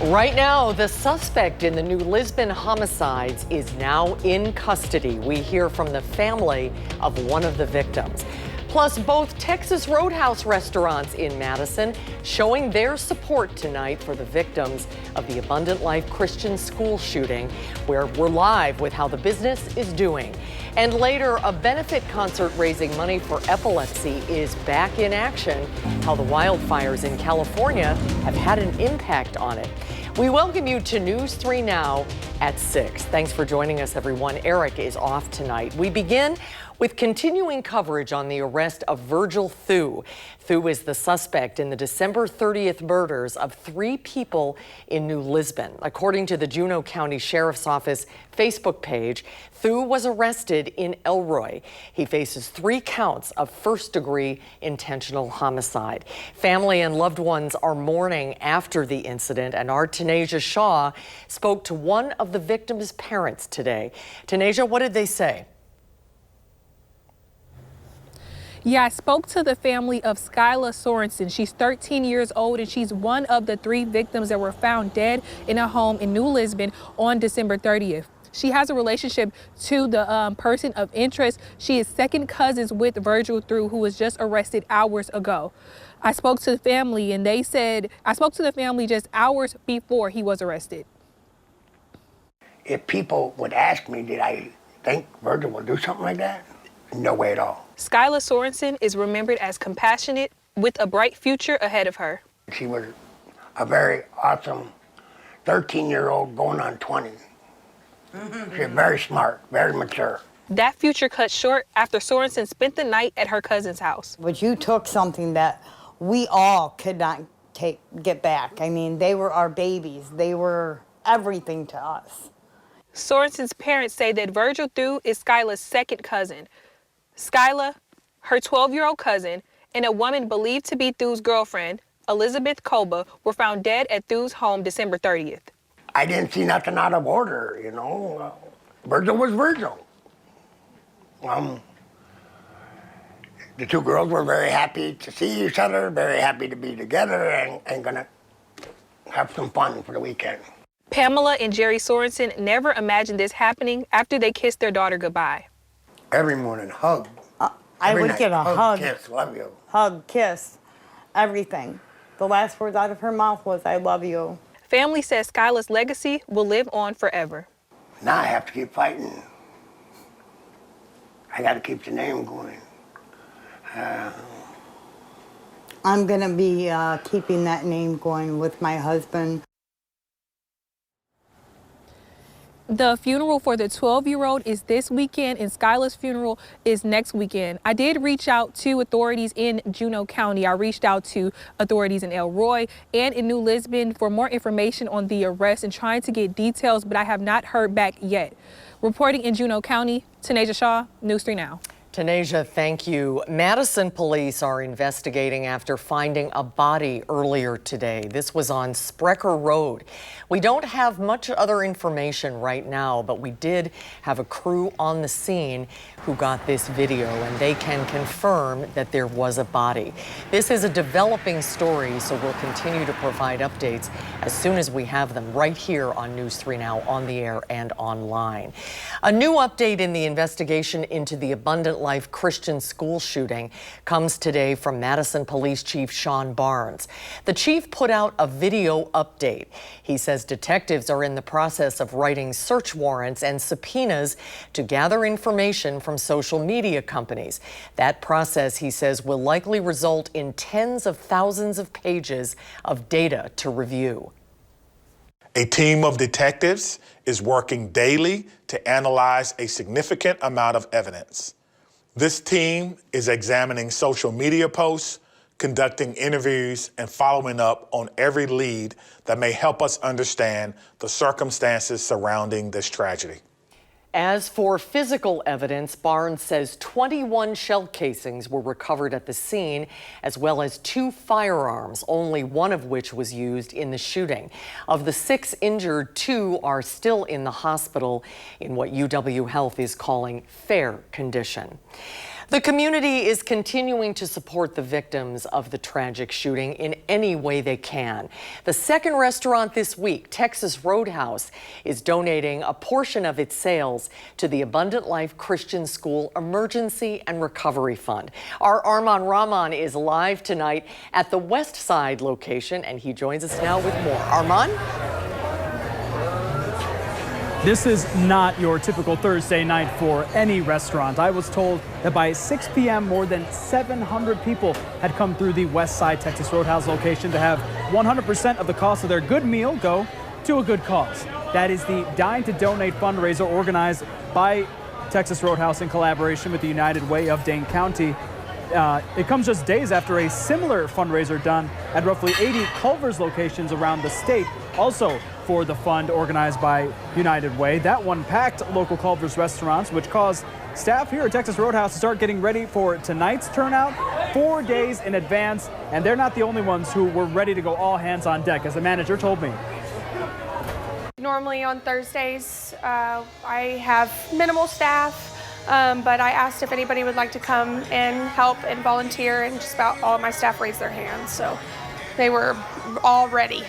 Right now, the suspect in the new Lisbon homicides is now in custody. We hear from the family of one of the victims. Plus, both Texas Roadhouse restaurants in Madison showing their support tonight for the victims of the Abundant Life Christian school shooting, where we're live with how the business is doing. And later, a benefit concert raising money for epilepsy is back in action, how the wildfires in California have had an impact on it. We welcome you to News 3 Now at 6. Thanks for joining us, everyone. Eric is off tonight. We begin with continuing coverage on the arrest of Virgil Thu. Thu is the suspect in the December 30th murders of 3 people in New Lisbon. According to the Juneau County Sheriff's Office Facebook page, Thu was arrested in Elroy. He faces 3 counts of first-degree intentional homicide. Family and loved ones are mourning after the incident, and our Tanisha Shaw spoke to one of the victim's parents today. Tanisha, what did they say? Yeah, I spoke to the family of Skyla Sorensen. She's 13 years old, and she's one of the 3 victims that were found dead in a home in New Lisbon on December 30th. She has a relationship to the person of interest. She is second cousins with Virgil Thu, who was just arrested hours ago. I spoke to the family, and they said, I spoke to the family just hours before he was arrested. If people would ask me, did I think Virgil would do something like that? No way at all. Skyla Sorensen is remembered as compassionate with a bright future ahead of her. She was a very awesome 13-year-old going on 20. She's very smart, very mature. That future cut short after Sorensen spent the night at her cousin's house. But you took something that we all could not get back. I mean, they were our babies. They were everything to us. Sorensen's parents say that Virgil Thu is Skyla's second cousin. Skyla, her 12-year-old cousin, and a woman believed to be Thu's girlfriend, Elizabeth Koba, were found dead at Thu's home December 30th. I didn't see nothing out of order, you know. Virgil was Virgil. The 2 girls were very happy to see each other, very happy to be together, and gonna have some fun for the weekend. Pamela and Jerry Sorensen never imagined this happening after they kissed their daughter goodbye. Every morning, hug. I would night, get a hug, kiss, love you. hug, kiss, everything. The last words out of her mouth was, I love you. Family says Skyla's legacy will live on forever. Now I have to keep fighting. I got to keep the name going. I'm going to be keeping that name going with my husband. The funeral for the 12-year-old is this weekend, and Skyla's funeral is next weekend. I did reach out to authorities in Juneau County. I reached out to authorities in Elroy and in New Lisbon for more information on the arrest and trying to get details, but I have not heard back yet. Reporting in Juneau County, Tanisha Shaw, News 3 Now. Tanisha, thank you. Madison police are investigating after finding a body earlier today. This was on Sprecher Road. We don't have much other information right now, but we did have a crew on the scene who got this video, and they can confirm that there was a body. This is a developing story, so we'll continue to provide updates as soon as we have them right here on News 3 Now, on the air and online. A new update in the investigation into the Abundant Life Christian school shooting comes today from Madison Police Chief Sean Barnes. The chief put out a video update. He says detectives are in the process of writing search warrants and subpoenas to gather information from social media companies. That process, he says, will likely result in tens of thousands of pages of data to review. A team of detectives is working daily to analyze a significant amount of evidence. This team is examining social media posts, conducting interviews, and following up on every lead that may help us understand the circumstances surrounding this tragedy. As for physical evidence, Barnes says 21 shell casings were recovered at the scene, as well as 2 firearms, only one of which was used in the shooting. Of the 6 injured, 2 are still in the hospital in what UW Health is calling fair condition. The community is continuing to support the victims of the tragic shooting in any way they can. The second restaurant this week, Texas Roadhouse, is donating a portion of its sales to the Abundant Life Christian School Emergency and Recovery Fund. Our Arman Rahman is live tonight at the West Side location, and he joins us now with more. Arman? This is not your typical Thursday night for any restaurant. I was told that by 6 p.m. more than 700 people had come through the West Side Texas Roadhouse location to have 100% of the cost of their good meal go to a good cause. That is the Dine to Donate fundraiser organized by Texas Roadhouse in collaboration with the United Way of Dane County. It comes just days after a similar fundraiser done at roughly 80 Culver's locations around the state, also for the fund organized by United Way. That one packed local Culver's restaurants, which caused staff here at Texas Roadhouse to start getting ready for tonight's turnout 4 days in advance. And they're not the only ones who were ready to go all hands on deck, as the manager told me. Normally on Thursdays, I have minimal staff. But I asked if anybody would like to come and help and volunteer, and just about all of my staff raised their hands, so they were all ready.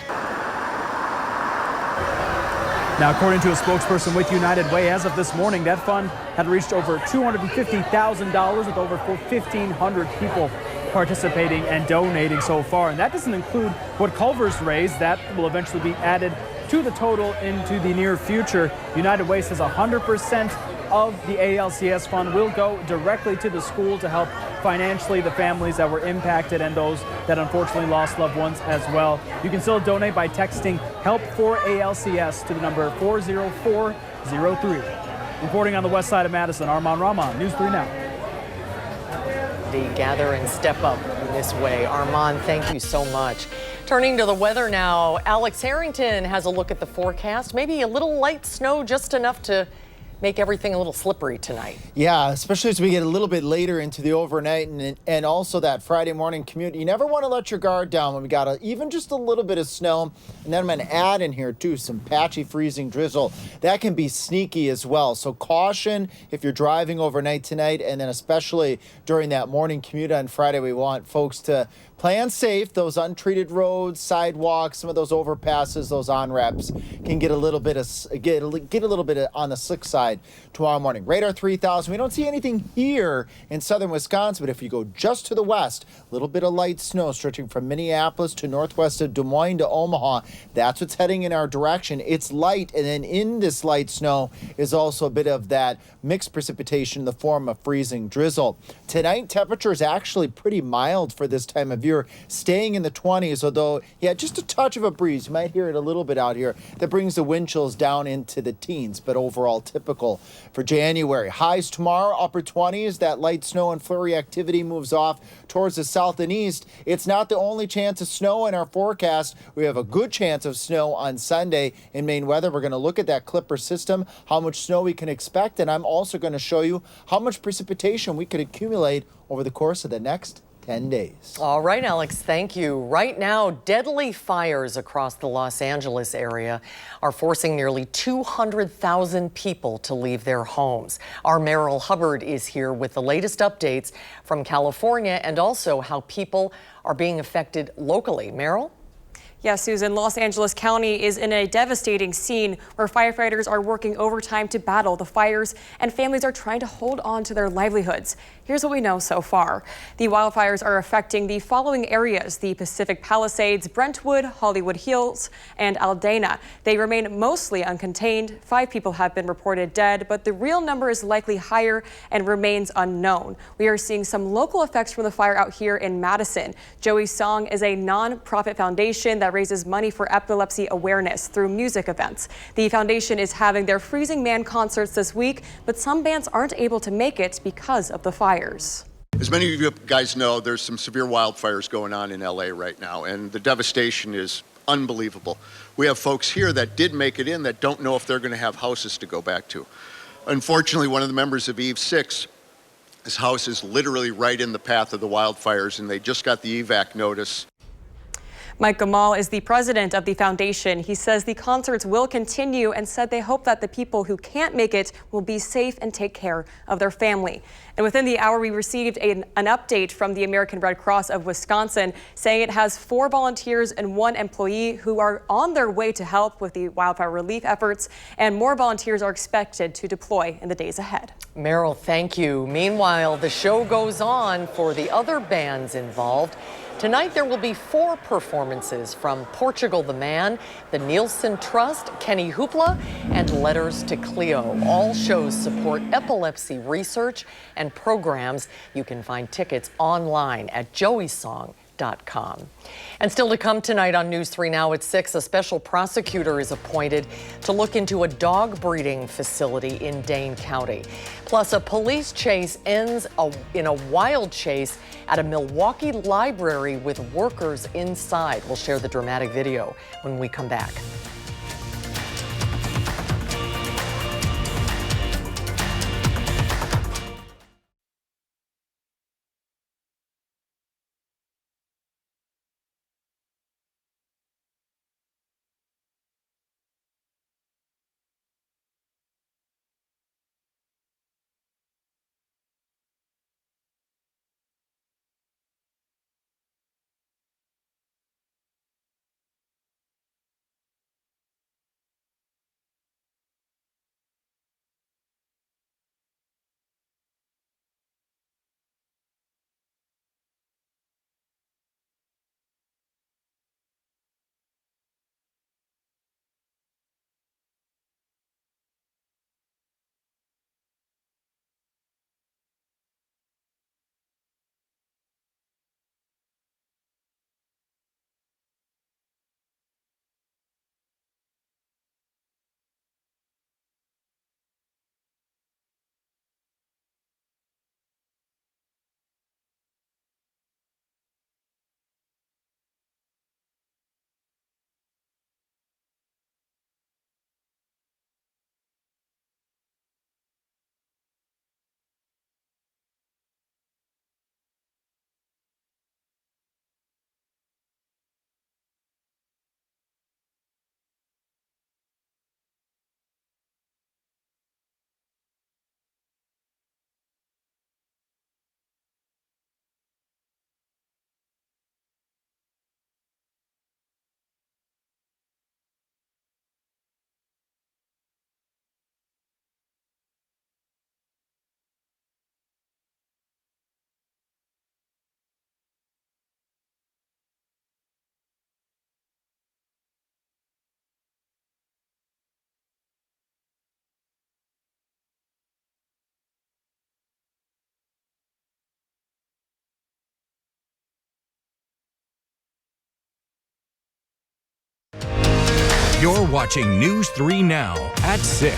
Now, according to a spokesperson with United Way, as of this morning, that fund had reached over $250,000 with over 1,500 people participating and donating so far. And that doesn't include what Culver's raised. That will eventually be added to the total into the near future. United Way says 100% of the ALCS fund will go directly to the school to help financially the families that were impacted and those that unfortunately lost loved ones as well. You can still donate by texting HELP for ALCS to the number 40403. Reporting on the west side of Madison, Arman Rahman, News 3 Now. Gather and step up in this way. Arman, thank you so much. Turning to the weather now, Alex Harrington has a look at the forecast. Maybe a little light snow, just enough to make everything a little slippery tonight. Yeah, especially as we get a little bit later into the overnight and also that Friday morning commute. You never want to let your guard down when we got even just a little bit of snow. And then I'm going to add in here too some patchy freezing drizzle. That can be sneaky as well. So caution if you're driving overnight tonight, and then especially during that morning commute on Friday. We want folks to plan safe. Those untreated roads, sidewalks, some of those overpasses, those on-ramps can get a little bit on the slick side tomorrow morning. Radar 3000. We don't see anything here in southern Wisconsin, but if you go just to the west, a little bit of light snow stretching from Minneapolis to northwest of Des Moines to Omaha. That's what's heading in our direction. It's light, and then in this light snow is also a bit of that mixed precipitation in the form of freezing drizzle. Tonight, temperature is actually pretty mild for this time of year, staying in the 20s, although, yeah, just a touch of a breeze. You might hear it a little bit out here that brings the wind chills down into the teens, but overall typical for January. Highs tomorrow, upper 20s. That light snow and flurry activity moves off towards the south and east. It's not the only chance of snow in our forecast. We have a good chance of snow on Sunday in Maine weather. We're going to look at that Clipper system, how much snow we can expect, and I'm also going to show you how much precipitation we could accumulate over the course of the next 10 days. All right, Alex, thank you. Right now, deadly fires across the Los Angeles area are forcing nearly 200,000 people to leave their homes. Our Merrill Hubbard is here with the latest updates from California and also how people are being affected locally. Merrill? Yes, Susan, Los Angeles County is in a devastating scene where firefighters are working overtime to battle the fires and families are trying to hold on to their livelihoods. Here's what we know so far. The wildfires are affecting the following areas: the Pacific Palisades, Brentwood, Hollywood Hills, and Aldana. They remain mostly uncontained. 5 people have been reported dead, but the real number is likely higher and remains unknown. We are seeing some local effects from the fire out here in Madison. Joey Song is a non-profit foundation that raises money for epilepsy awareness through music events. The foundation is having their Freezing Man concerts this week, but some bands aren't able to make it because of the fires. As many of you guys know, there's some severe wildfires going on in LA right now, and the devastation is unbelievable. We have folks here that did make it in that don't know if they're going to have houses to go back to. Unfortunately, one of the members of Eve 6, his house is literally right in the path of the wildfires, and they just got the evac notice. Mike Gamal is the president of the foundation. He says the concerts will continue and said they hope that the people who can't make it will be safe and take care of their family. And within the hour, we received an update from the American Red Cross of Wisconsin saying it has 4 volunteers and 1 employee who are on their way to help with the wildfire relief efforts, and more volunteers are expected to deploy in the days ahead. Meryl, thank you. Meanwhile, the show goes on for the other bands involved. Tonight, there will be 4 performances from Portugal the Man, the Nielsen Trust, Kenny Hoopla, and Letters to Cleo. All shows support epilepsy research and programs. You can find tickets online at joeysong.com. And still to come tonight on News 3 Now at 6, a special prosecutor is appointed to look into a dog breeding facility in Dane County. Plus, a police chase ends in a wild chase at a Milwaukee library with workers inside. We'll share the dramatic video when we come back. You're watching News 3 Now at 6.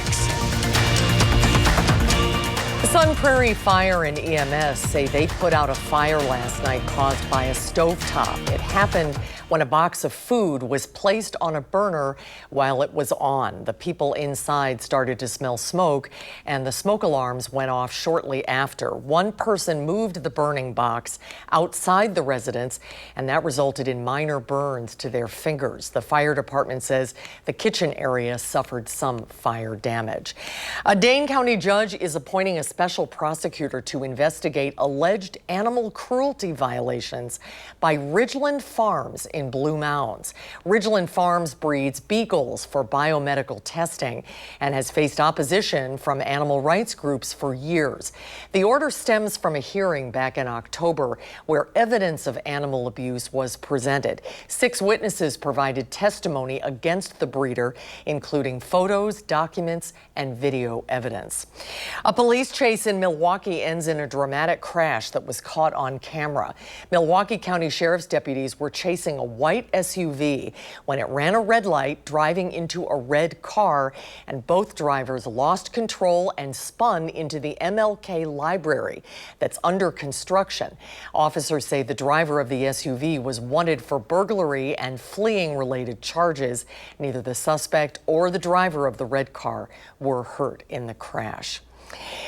Sun Prairie Fire and EMS say they put out a fire last night caused by a stovetop. It happened when a box of food was placed on a burner while it was on. The people inside started to smell smoke, and the smoke alarms went off shortly after. One person moved the burning box outside the residence, and that resulted in minor burns to their fingers. The fire department says the kitchen area suffered some fire damage. A Dane County judge is appointing a special prosecutor to investigate alleged animal cruelty violations by Ridgeland Farms in Blue Mounds. Ridgeland Farms breeds beagles for biomedical testing and has faced opposition from animal rights groups for years. The order stems from a hearing back in October where evidence of animal abuse was presented. 6 witnesses provided testimony against the breeder, including photos, documents, and video evidence. A police chase in Milwaukee ends in a dramatic crash that was caught on camera. Milwaukee County Sheriff's deputies were chasing a white SUV when it ran a red light, driving into a red car, and both drivers lost control and spun into the MLK library that's under construction. Officers say the driver of the SUV was wanted for burglary and fleeing related charges. Neither the suspect or the driver of the red car were hurt in the crash.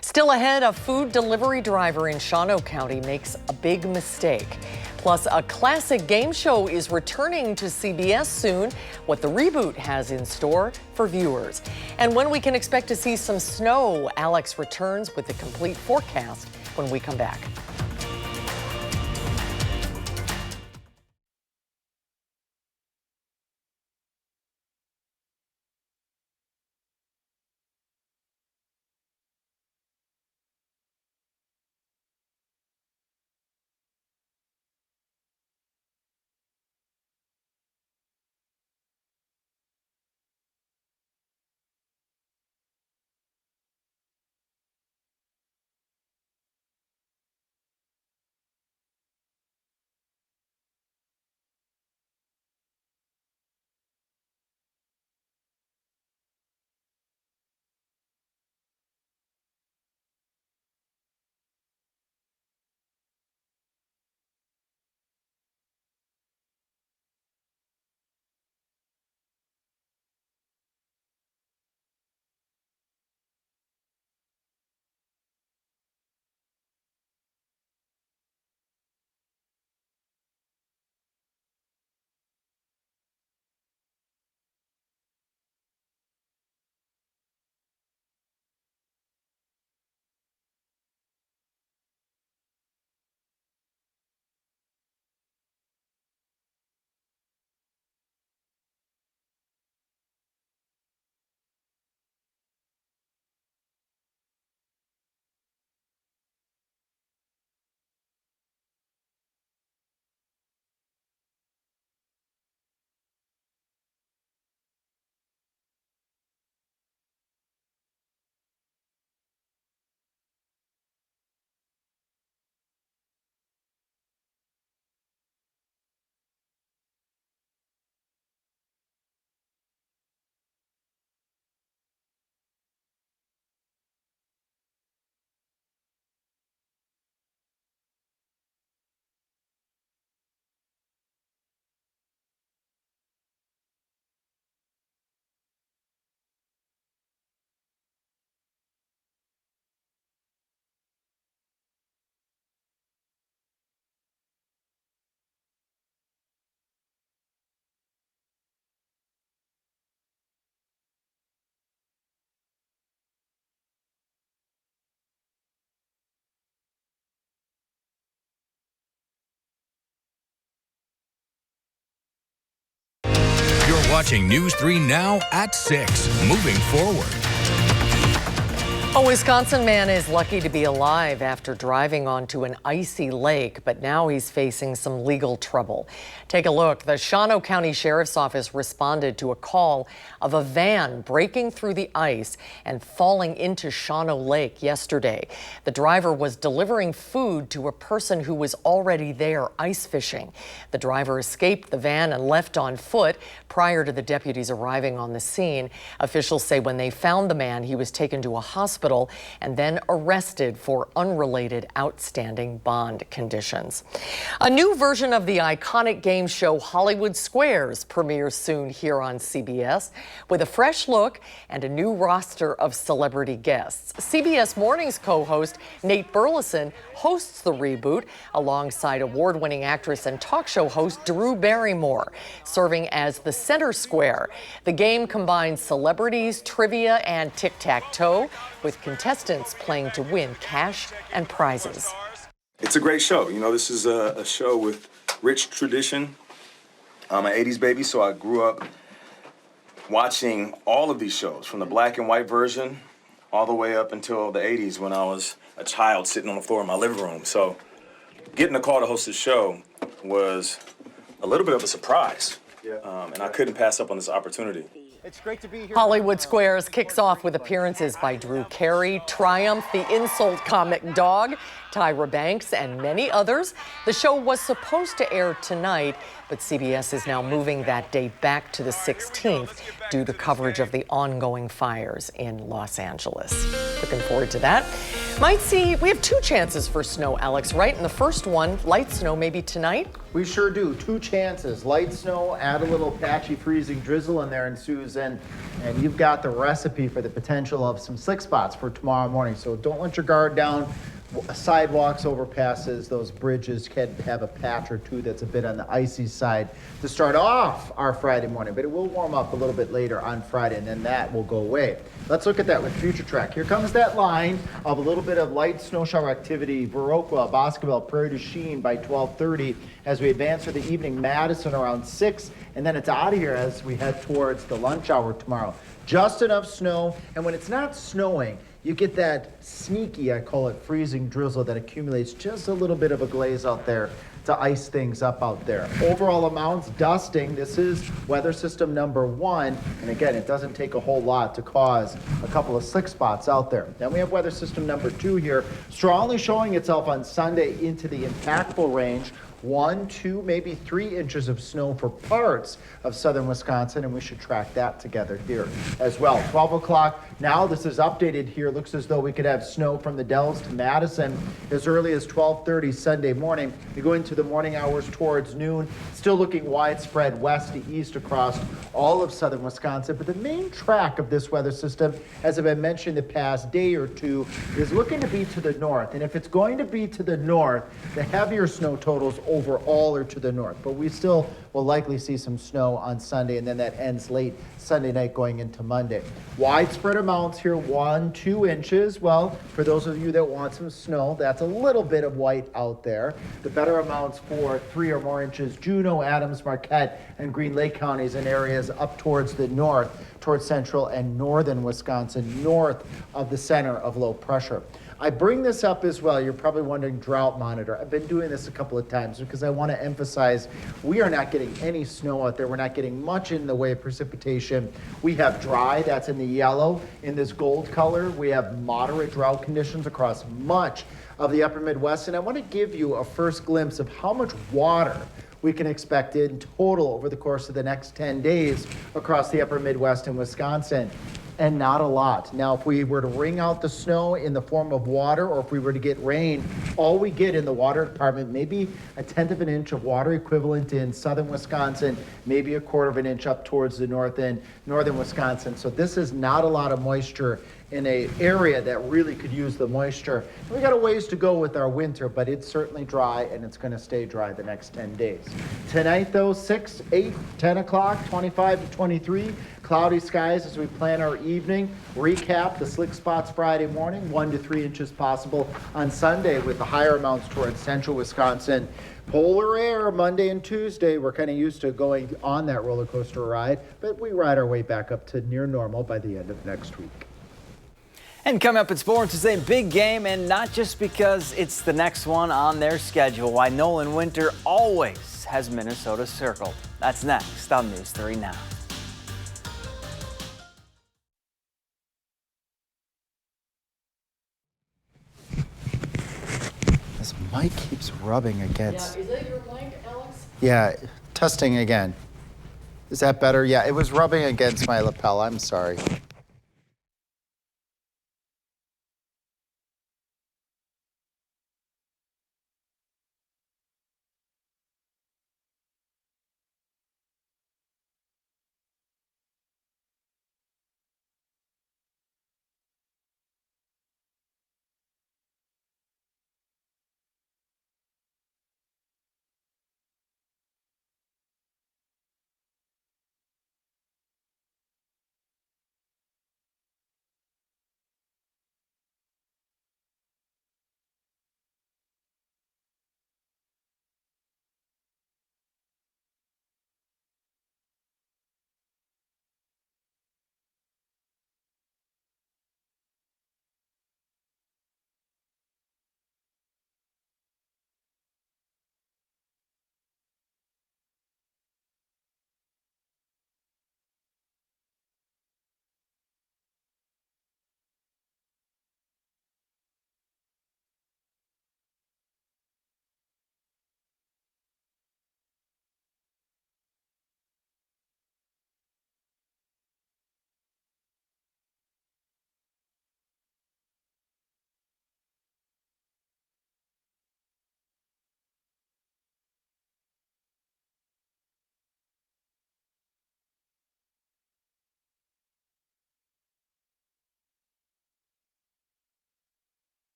Still ahead, a food delivery driver in Shawano County makes a big mistake. Plus, a classic game show is returning to CBS soon, what the reboot has in store for viewers. And when we can expect to see some snow, Alex returns with the complete forecast when we come back. You're watching News 3 Now at 6. Moving forward. A Wisconsin man is lucky to be alive after driving onto an icy lake, but now he's facing some legal trouble. Take a look. The Shawano County Sheriff's Office responded to a call of a van breaking through the ice and falling into Shawano Lake yesterday. The driver was delivering food to a person who was already there ice fishing. The driver escaped the van and left on foot prior to the deputies arriving on the scene. Officials say when they found the man, he was taken to a hospital and then arrested for unrelated outstanding bond conditions. A new version of the iconic game show Hollywood Squares premieres soon here on CBS with a fresh look and a new roster of celebrity guests. CBS Mornings co-host Nate Burleson hosts the reboot alongside award-winning actress and talk show host Drew Barrymore, serving as the center square. The game combines celebrities, trivia, and tic-tac-toe, with contestants playing to win cash and prizes. It's a great show. You know, this is a show with rich tradition. I'm an 80s baby, so I grew up watching all of these shows, from the black and white version all the way up until the 80s when I was a child sitting on the floor in my living room. So getting a call to host this show was a little bit of a surprise, and I couldn't pass up on this opportunity. It's great to be here. Hollywood Squares kicks off with appearances by Drew Carey, Triumph, the insult comic dog, Tyra Banks, and many others. The show was supposed to air tonight, but CBS is now moving that date back to the 16th due to coverage of the ongoing fires in Los Angeles. Looking forward to that. We have two chances for snow, Alex, right? And the first one, light snow, maybe tonight? We sure do. Two chances. Light snow, add a little patchy freezing drizzle in there, and Susan, and you've got the recipe for the potential of some slick spots for tomorrow morning. So don't let your guard down. Sidewalks, overpasses, those bridges can have a patch or two that's a bit on the icy side to start off our Friday morning, but it will warm up a little bit later on Friday, and then that will go away. Let's look at that with Future Track. Here comes that line of a little bit of light snow shower activity. Viroqua, Boscobel, Prairie du Chien by 12:30 as we advance through the evening. Madison around 6, and then it's out of here as we head towards the lunch hour tomorrow. Just enough snow, and when it's not snowing, you get that sneaky, I call it, freezing drizzle that accumulates just a little bit of a glaze out there to ice things up out there. Overall amounts, dusting. This is weather system number 1. And again, it doesn't take a whole lot to cause a couple of slick spots out there. Then we have weather system number 2 here, strongly showing itself on Sunday into the impactful range. 1, 2, maybe 3 inches of snow for parts of southern Wisconsin, and we should track that together here as well. 12 o'clock, now this is updated here. Looks as though we could have snow from the Dells to Madison as early as 12:30 Sunday morning. We go into the morning hours towards noon, still looking widespread west to east across all of southern Wisconsin. But the main track of this weather system, as I've been mentioning the past day or two, is looking to be to the north. And if it's going to be to the north, the heavier snow totals overall are to the north, but we still will likely see some snow on Sunday, and then that ends late Sunday night going into Monday. Widespread amounts here, 1, 2 inches. Well, for those of you that want some snow, that's a little bit of white out there. The better amounts for 3 or more inches, Juneau, Adams, Marquette, and Green Lake counties and areas up towards the north, towards central and northern Wisconsin, north of the center of low pressure. I bring this up as well. You're probably wondering, drought monitor. I've been doing this a couple of times because I want to emphasize we are not getting any snow out there. We're not getting much in the way of precipitation. We have dry, that's in the yellow. In this gold color, we have moderate drought conditions across much of the upper Midwest. And I want to give you a first glimpse of how much water we can expect in total over the course of the next 10 days across the upper Midwest and Wisconsin. And not a lot. Now, if we were to wring out the snow in the form of water, or if we were to get rain, all we get in the water department, maybe 1/10 of an inch of water equivalent in southern Wisconsin, maybe 1/4 of an inch up towards the north end, northern Wisconsin. So this is not a lot of moisture in an area that really could use the moisture. We got a ways to go with our winter, but it's certainly dry, and it's going to stay dry the next 10 days. Tonight, though, 6, 8, 10 o'clock, 25 to 23, cloudy skies as we plan our evening. Recap the slick spots Friday morning, 1 to 3 inches possible on Sunday with the higher amounts towards central Wisconsin. Polar air Monday and Tuesday. We're kind of used to going on that roller coaster ride, but we ride our way back up to near normal by the end of next week. And coming up in sports is a big game, and not just because it's the next one on their schedule. Why Nolan Winter always has Minnesota circled. That's next on News 3 Now. This mic keeps rubbing against. Yeah, is that your mic, Alex? Yeah, testing again. Is that better? Yeah, it was rubbing against my lapel. I'm sorry.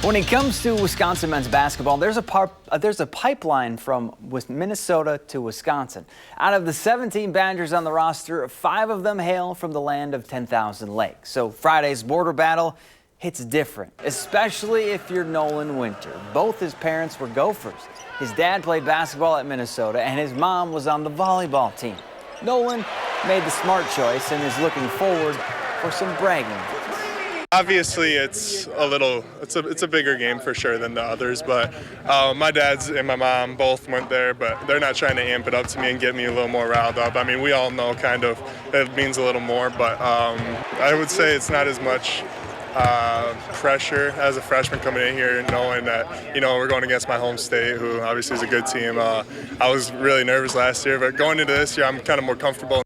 When it comes to Wisconsin men's basketball, there's a pipeline from Minnesota to Wisconsin. Out of the 17 Badgers on the roster, 5 of them hail from the land of 10,000 lakes. So Friday's border battle hits different, especially if you're Nolan Winter. Both his parents were Gophers. His dad played basketball at Minnesota, and his mom was on the volleyball team. Nolan made the smart choice and is looking forward for some bragging rights. Obviously, it's a bigger game for sure than the others, but my dad's and my mom both went there, but they're not trying to amp it up to me and get me a little more riled up. I mean, we all know kind of it means a little more, but I would say it's not as much pressure as a freshman coming in here knowing that, you know, we're going against my home state, who obviously is a good team. I was really nervous last year, but going into this year, I'm kind of more comfortable.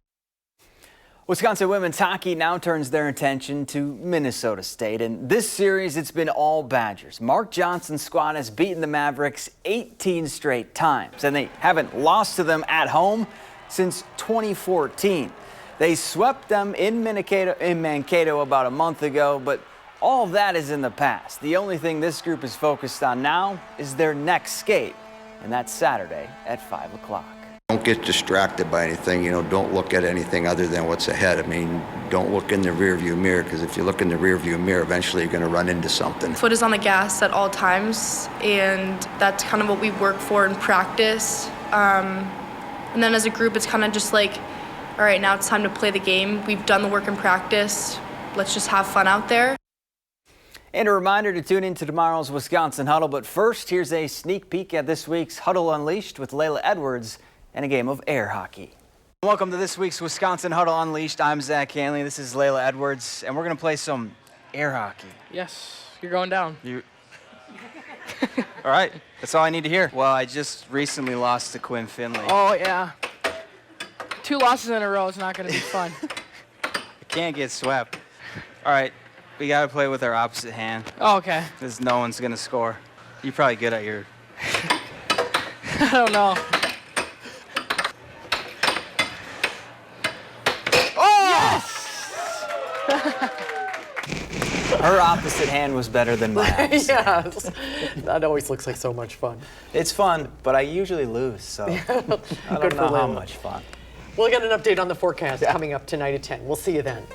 Wisconsin women's hockey now turns their attention to Minnesota State. And this series, it's been all Badgers. Mark Johnson's squad has beaten the Mavericks 18 straight times, and they haven't lost to them at home since 2014. They swept them in Mankato about a month ago, but all of that is in the past. The only thing this group is focused on now is their next skate, and that's Saturday at 5 o'clock. Don't get distracted by anything, you know, don't look at anything other than what's ahead. I mean, don't look in the rearview mirror, because if you look in the rearview mirror, eventually you're going to run into something. Foot is on the gas at all times, and that's kind of what we work for in practice. And then as a group, it's kind of just like, all right, now it's time to play the game. We've done the work in practice. Let's just have fun out there. And a reminder to tune into tomorrow's Wisconsin Huddle. But first, here's a sneak peek at this week's Huddle Unleashed with Layla Edwards and a game of air hockey. Welcome to this week's Wisconsin Huddle Unleashed. I'm Zach Hanley. This is Layla Edwards, and we're going to play some air hockey. Yes, you're going down. All right, that's all I need to hear. Well, I just recently lost to Quinn Finley. Oh, yeah. 2 losses in a row is not going to be fun. I can't get swept. All right, we got to play with our opposite hand. Oh, okay. Because no one's going to score. You're probably good at your... I don't know. Her opposite hand was better than mine. Yes. That always looks like so much fun. It's fun, but I usually lose, so I don't know how much fun. We'll get an update on the forecast coming up tonight at 10. We'll see you then.